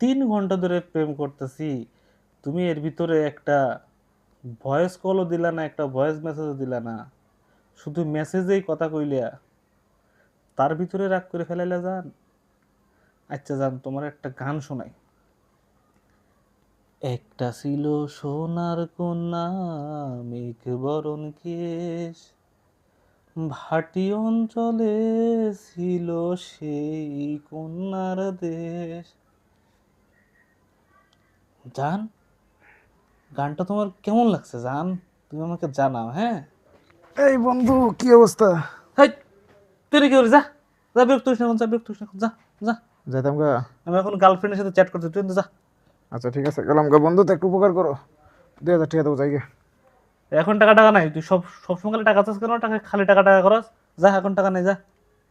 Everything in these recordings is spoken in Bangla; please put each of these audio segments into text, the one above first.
3 ঘন্টা ধরে প্রেম করতেছি, তুমি এর ভিতরে একটা ভয়েস কলও দিলা না, একটা ভয়েস মেসেজও দিলা না, শুধু মেসেজেই কথা কইলিয়া তার ভিতরে রাগ করে ফেলাইলা জান। আচ্ছা জান, তোমার একটা গান শোনাই। একটা ছিল সোনার কন্যা, মেঘ বরণ কেশ, ভাটি অঞ্চলে ছিল সেই কন্যার দেশ। জান, গানটা তোমার কেমন লাগছে জান? তুমি আমাকে জানাও, হ্যাঁ? এই বন্ধু, কি অবস্থা? হাই, তুই কি করিস? যা যা, বিরক্ত হইস না এখন, যা, বিরক্ত হইস না এখন, যা যা। যাইতাম গা। আমি এখন গার্লফ্রেন্ডের সাথে চ্যাট করতে, তুই কিন্তু যা। আচ্ছা ঠিক আছে, গেলাম গা। বন্ধু তো একটু উপকার করো, 2000 টাকা দেবো, যাই গে। এখন টাকা টাকা নাই, তুই সবসময় খালি টাকা চাস কেন? টাকা খালি টাকা টাকা করস। যা, এখন টাকা নেই, যা।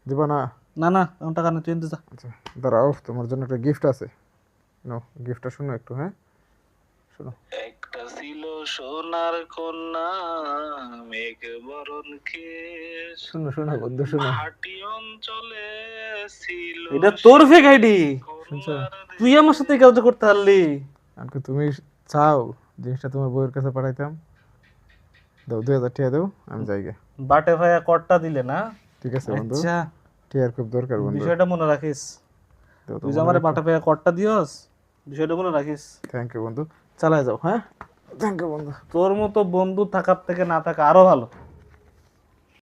দিবা না? না না, এখন টাকা নেই, তুই কিন্তু যা। আচ্ছা দাঁড়াও, তোমার জন্য একটা গিফট আছে। নো, গিফটটা শুনো একটু, হ্যাঁ শোনো। একটা ছিল সোনার কন্যা, মেঘ বরণ কেশ, শোনো শোনো বন্ধু, শোনো। ভাটি অঞ্চলে ছিল। এটা তোর ফেক আইডি। শুনছো? তুই আমার সাথে কাজ করতে পারলি? কারণ তুমি চাও জিনিসটা তোমার বউয়ের কাছে পাঠাইতাম। দাও, 2000 টাকা দাও, আমি যাই গে। বাটে ভাইয়া কটটা দিলে না? ঠিক আছে বন্ধু, আচ্ছা, টিয়ার খুব দরকার বন্ধু। বিষয়টা মনে রাখিস। দাও তো তুই যে মনে আমার রাখো। বাটা ভাইয়া কটটা দিওস, বিষয়টা মনে রাখিস। থ্যাংক ইউ বন্ধু। চালায় যাও, হ্যাঁ? থ্যাংক ইউ বন্ধু। তোর মতো বন্ধু থাকার থেকে না থাকা আরো ভালো।